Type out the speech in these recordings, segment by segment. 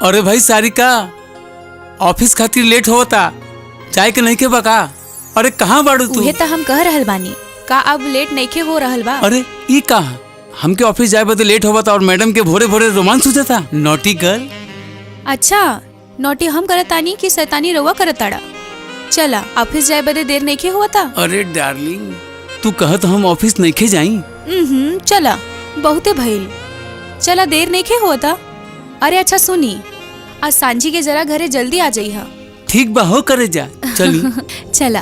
अरे भाई सारिका, ऑफिस खातिर लेट होता, जाए के नहीं के बका। अरे कहाँ बाड़ू तू? उहे त हम कह रहल बानी, का अब लेट नइखे हो रहल बा? अरे ई कहाँ, हमके ऑफिस जाए बदे लेट होता और मैडम के भोरे भोरे रोमांस हो जाता। Naughty girl. अच्छा, नोटी हम करतानी कि शैतानी रउआ करताड़ा? चला ऑफिस जाए बदे देर नइखे होता। अरे डार्लिंग, तू कहत हम ऑफिस नइखे जाई? चला, बहुते भइल। चला देर नइखे होता। अरे अच्छा सुनी, आज सांझी के जरा घरे जल्दी आ जाइहा। ठीक बा, हो करे जा चली। चला।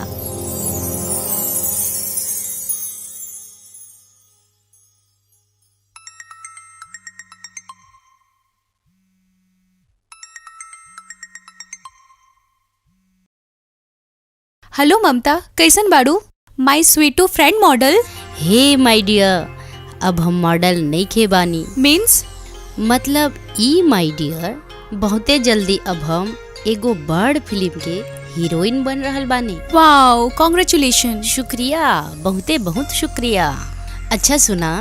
हेलो ममता, कैसन बाड़ू? माई Sweetu friend model. Hey my Deere, अब हम मॉडल नहीं खे बानी। मीन्स मतलब ई माय डियर, बहुते जल्दी अब हम एगो बड़ फिल्म के हीरोइन बन रहल बानी। Wow, congratulation. शुक्रिया, बहुते बहुत शुक्रिया। अच्छा सुना,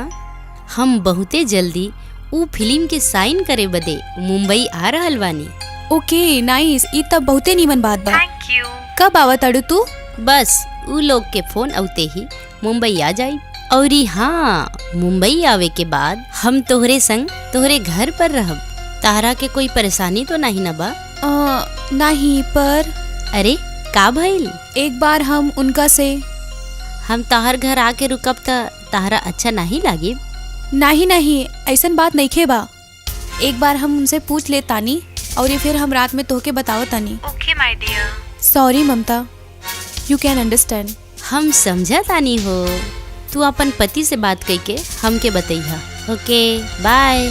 हम बहुते जल्दी ऊ फिल्म के साइन करे बदे मुंबई आ रहल बानी। ओके नाइस, ई तब बहुते नीमन बात बा। Thank you. कब आवत अड़ू तू? बस ऊ लोग के फोन औते ही मुंबई आ जाई। और हाँ, मुंबई आवे के बाद हम तोहरे संग तोहरे घर पर रहब। तारा के कोई परेशानी तो नहीं ना बा? नहीं, पर अरे का भइल? एक बार हम उनका से हम ताहर घर आके रुकब त ताहरा अच्छा नहीं लागी? नहीं, ऐसन बात नहीं खे बा। एक बार हम उनसे पूछ ले तानी और ये फिर हम रात में तोहके बताओ तानी। Okay my dear. Sorry Mamta, you can understand. हम समझा तानी हो, तू अपन पति से बात करके हमके बतैहा। ओके बाय।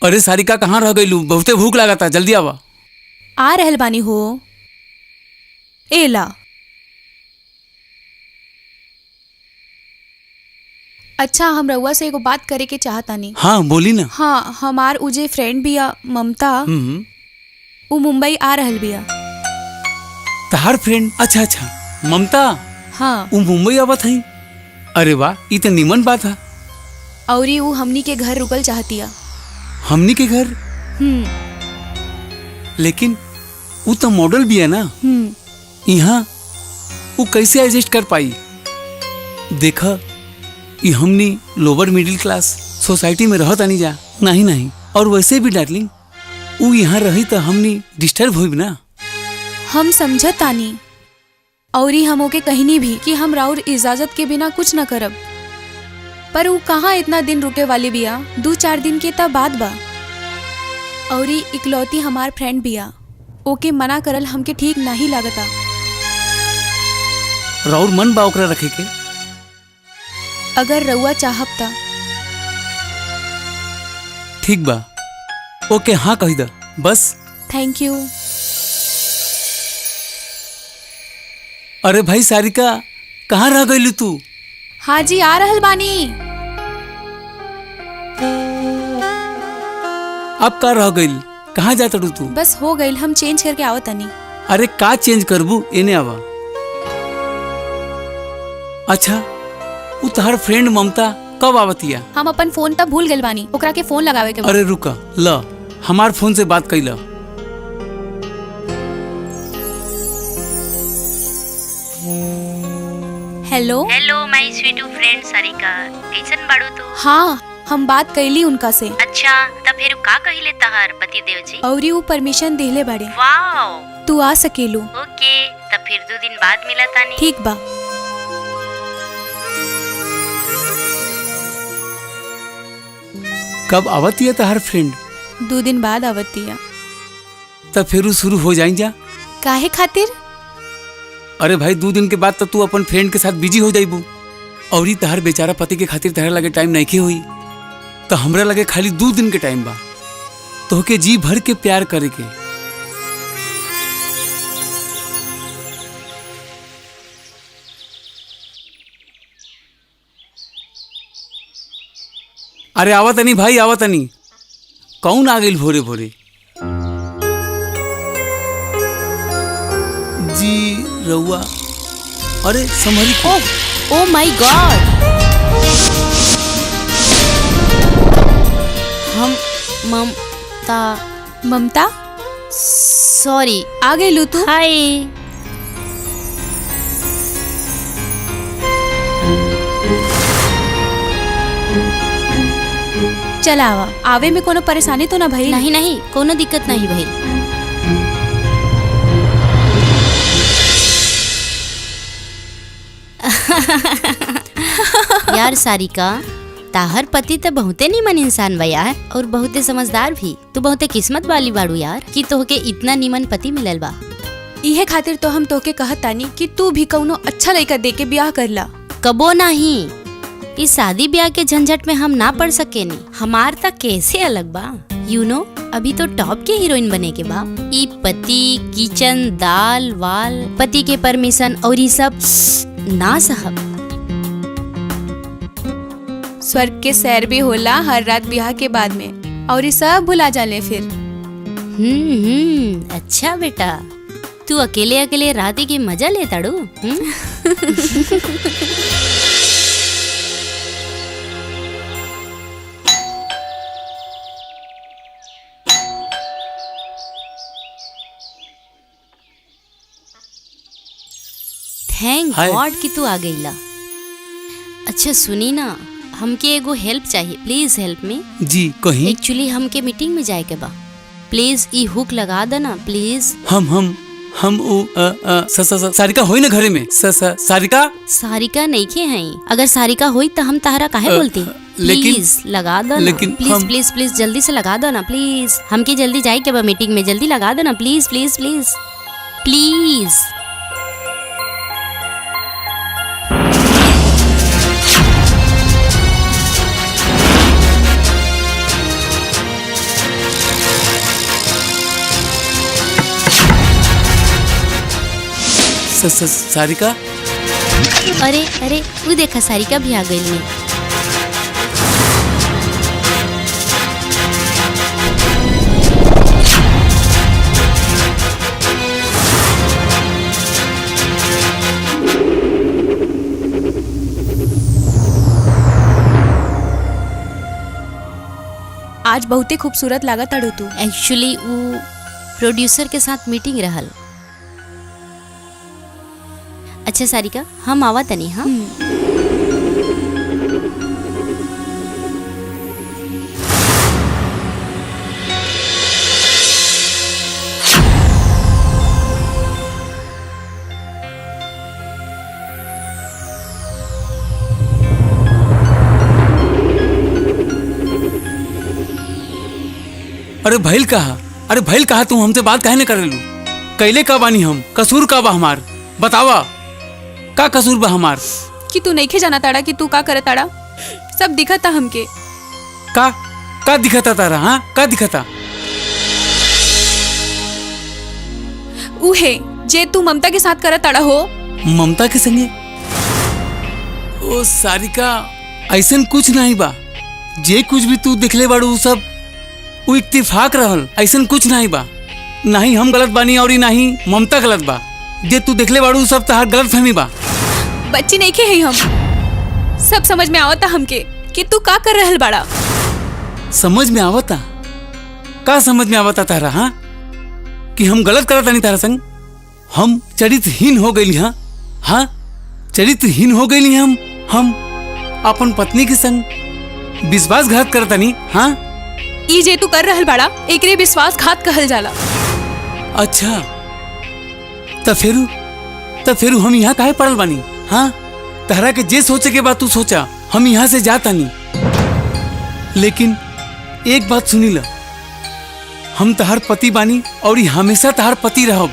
अरे सारिका, कहाँ रह गईलू? बहुते भूख लागता, जल्दी आवा। आ रहल बानी हो। एला अच्छा, हम रउआ से एगो बात करे के चाहतानी। हाँ बोली ना। हाँ, हमार उजे फ्रेंड बिया ममता, वो मुंबई आ रहल बिया। तहार फ्रेंड? अच्छा अच्छा, ममता। हाँ, वो मुंबई आवत हई? अरे वाह, ई तो निमन बात है। और वो हमनी के घर रुकल चाहतिया। हमनी के घर? लेकिन वो तो मॉडल भी है ना। यहाँ वो कैसे एडजस्ट कर पाई? देखा, ये हमनी लोअर मिडिल क्लास सोसाइटी में रहता नहीं जा। नहीं, और वैसे भी डार्लिंग, वो यहाँ रही तो हमनी डिस्टर्ब हुई ना। हम समझतानी, और हम ओके कहनी भी कि हम राउर इजाजत के बिना कुछ न करब, पर वो कहाँ इतना दिन रुके वाली बिया। 2-4 दिन के तब बाद बा। और इकलौती हमार फ्रेंड बिया, ओके मना करल हमके ठीक नहीं लागता। राउर मन बा ओकरा रखे के? अगर रउआ चाहब ता। ठीक बा, ओके हाँ कही दा बस। Thank you. अरे भाई सारिका, कहाँ रह गईलू तू? हाँ जी, आ रहल बानी। अब का रह गईल? कहाँ जाता तू? बस हो गईल, हम चेंज करके आवत तनी। अरे का चेंज करबू? एने आवा। अच्छा, वो तहार फ्रेंड ममता कब आवतिया? हम अपन फोन तब भूल गइल बानी, ओकरा के फोन लगावे के बा। अरे रुका, ला हमार फोन से बात कइला। हेलो माय स्वीटू फ्रेंड सारिका, कैसन बाड़ू तू? हाँ, हम बात कैली उनका से। अच्छा, तब फिर का कहिले तहार पति देव जी? और वो परमिशन देले बाड़े। वाओ, तू आ सकेलू। ओके, तब फिर 2 दिन बाद मिला तानी। ठीक बा। कब आवतिया तहार फ्रेंड? 2 दिन बाद आवतिया। तब फिर शुरू हो जाई जा। काहे खातिर? अरे भाई, 2 दिन के बाद तो तू अपन फ्रेंड के साथ बिजी हो जाइबू, और ही तहार बेचारा पति के खातिर तहरा लगे टाइम नहीं हुई, तो हमरा लगे खाली 2 दिन के टाइम बा तोहके जी भर के प्यार करे के। अरे आवतनी भाई, आवतनी। कौन आ गई भोरे भोरे? रउआ अरे संभरी ओ माय गॉड, हम ममता सॉरी आ गई लू तू। हाय। चला आवे में कोनो परेशानी तो ना भइल? नहीं नहीं, कोनो दिक्कत नहीं भइल। यार सारिका, ताहर पति तो बहुते नीमन इंसान बा यार, और बहुते समझदार भी। तू बहुते किस्मत वाली बाड़ू यार कि तोहके इतना नीमन पति मिलल बा। इहे खातिर तो हम तोके कहत तानी कि तू भी कौनो अच्छा लड़का दे के ब्याह कर ला। कबो नहीं, इस शादी ब्याह के झंझट में हम ना पड़ सकेनी। हमार तक कैसे अलग बा, यू नो, अभी तो टॉप के हीरोइन बने के बा। ई पति, किचन, दाल वाल, पति के परमिशन और ये सब ना साहब। स्वर्ग के सैर भी होला हर रात ब्याह के बाद में, और ये सब भुला जाले फिर। अच्छा बेटा, तू अकेले अकेले रात की मजा ले ताड़ू। थैंक गॉड कि तू आ गईला। अच्छा सुनी ना, हमके एगो हेल्प चाहिए, प्लीज हेल्प मी। जी कहीं। एक्चुअली हमके मीटिंग में जाए के बा, प्लीज ई हुक लगा देना प्लीज। हम सारिका होई ना घरे में? सारिका नहीं के हैं। अगर सारिका होई तो हम ताहरा काहे बोलती? प्लीज लगा दो ना, प्लीज प्लीज प्लीज जल्दी से लगा दो ना प्लीज। हमके जल्दी जाए के बा मीटिंग में, जल्दी लगा दो ना please please please please. Sarika, अरे अरे वो देखा सारिका भी आ गई है। आज बहुते खूबसूरत लागत अड़ू तू। एक्चुअली वो प्रोड्यूसर के साथ मीटिंग रहल। अच्छा सारिका, हम आवा तनी। हाँ अरे भइल कहा, अरे भइल कहा, तुम हमसे बात काहे न करेलू? कैले का बानी हम? कसूर का बा हमार? बतावा का कसूर बा हमार? कि तू नहीं जाना ताड़ा कि तू का करे ताड़ा? सब दिखता हमके। का दिखता तारा? हाँ का दिखता? उहे जे तू ममता के साथ करे ताड़ा हो। ममता के संगे? ओ सारिका, ऐसन कुछ नहीं बा। जे कुछ भी तू दिखले बाड़ू सब वो इत्तेफाक रहल, ऐसन कुछ नहीं बा। नहीं हम गलत बानी और नहीं ममता गलत बा। जे तू देखले बाड़ू सब तहार गलत फहमी बा। बच्ची नहीं के है हम, सब समझ में आवता हमके कि तू का कर रहल बाड़ा। समझ में आवता? का समझ में आवता तारा? हाँ कि हम गलत करत नहीं तारा संग? हम चरित्रहीन हो गई। हाँ हाँ चरित्रहीन हो गई। हम अपन पत्नी के संग विश्वासघात करता नहीं। हाँ ई जे तू कर रहल बाड़ा एकरे विश्वासघात कहल जाला। अच्छा त फेरू हम यहाँ काहे पड़ल बानी? हाँ तहरा के जे सोचे के बात तू सोचा, हम यहाँ से जाता नहीं। लेकिन एक बात सुनी ला, हम तहार पति बानी और हमेशा तहार पति रहब।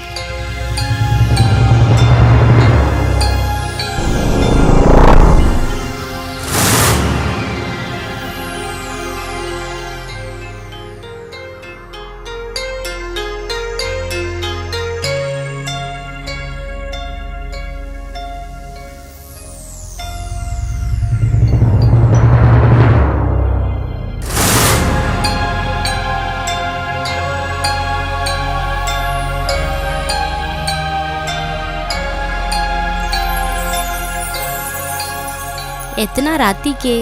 इतना राती के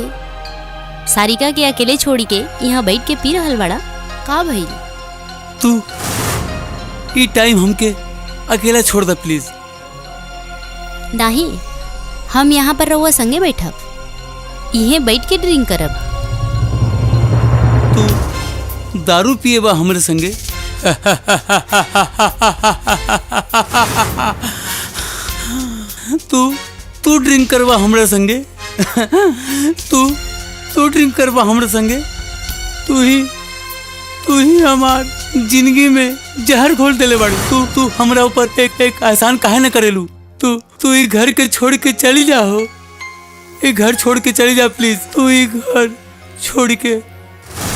सारिका के अकेले छोड़ी के यहाँ बैठ के पी रहल बड़ा का भइल? तू ई टाइम हमके अकेला छोड़ दे प्लीज। नहीं, हम यहाँ पर रहुआ संगे बैठब, यहीं बैठ के ड्रिंक करब। तू दारू पिए बा हमरे संगे? तू ड्रिंक करवा हमरे संगे? तू ड्रिंक करवा हमरे संगे? तू ही हमार जिंदगी में जहर घोल देले बाड़ी। तू हमरा ऊपर एक एहसान काहे न करेलू? तू ई घर के छोड़ के चली जा हो, ई घर छोड़ के चली जा प्लीज। तू ई घर छोड़ के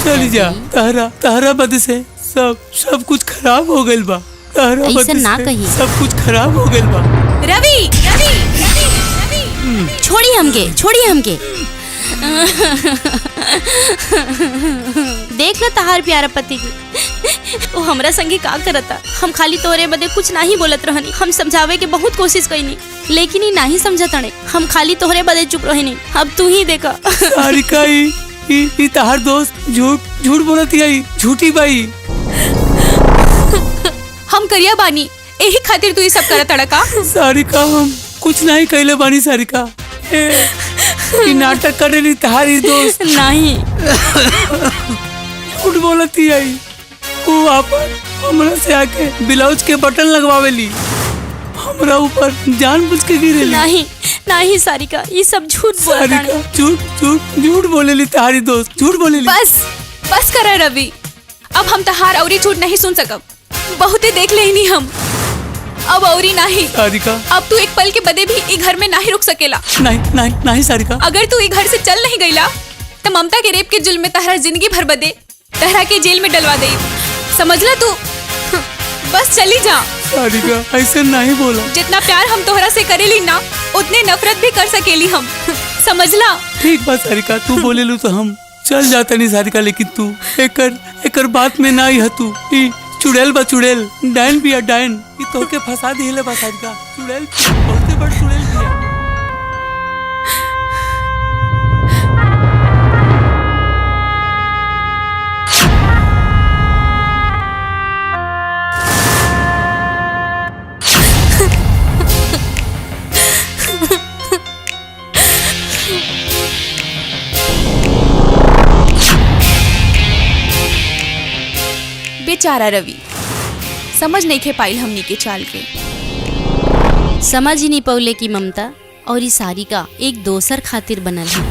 चली जा। तहरा वजह से सब कुछ खराब हो गइल बा। तहरा ऐसा ना कही। सब कुछ खराब हो गइल बा। रवि छोड़ी हमके देख ला तहार प्यारा पति के वो हमरा संगे का करता। हम खाली तोरे बदे कुछ नहीं बोलत रहनी, हम समझावे के बहुत कोशिश कईनी लेकिन ही नहीं समझतने। हम खाली तोहरे बदे चुप रहनी। अब तू ही देखा। सारिका ई तहार दोस्त झूठ बोलती आई, झूठी बाई। हम करिया बानी, यही खातिर तू ये सब करत अड़का। सारिका हम कुछ नहीं कहले बानी। सारिका ई नाटक करेली तहारी दोस्त नहीं। झूठ बोलती आई। वो आपन हमरा से आके ब्लाउज के बटन लगवावेली, हमरा ऊपर जानबूझ के गिरेली। नहीं सारिका, ये सब झूठ बोलता सारिका झूठ बोलेली तहारी दोस्त, झूठ बोलेली। बस कर रवि, अब हम तहार औरी झूठ नहीं सुन सकब। बहुते देख लेनी हम, अब औरी नहीं। सारिका अब तू एक पल के बदे भी ई घर में नहीं रुक सकेला। नहीं सारिका। अगर तू ई घर से चल नहीं गईला तो ममता के रेप के जुल्म में तहरा जिंदगी भर बदे तहरा के जेल में डलवा दे। समझला तू? बस चली जा। सारिका ऐसे नहीं बोला। जितना प्यार हम तोहरा से करेली ना, उतने नफरत भी कर सकेली हम। समझला? ठीक बात सारिका, तू बोलेलू तो हम चल जाता नहीं सारिका, लेकिन तू एकर बात में ना ही तू ई चुड़ैल बा, चुड़ैल डायन बिया, डायन ई तोके फंसा दिले बा सारिका। चुड़ैल बहुते बड़ चुड़ैल बिया। बेचारा रवि समझ नहीं खे पाइल हमनी के चाल के। समझ ही नहीं पौले की ममता और ई सारिका एक दोसर खातिर बनल है।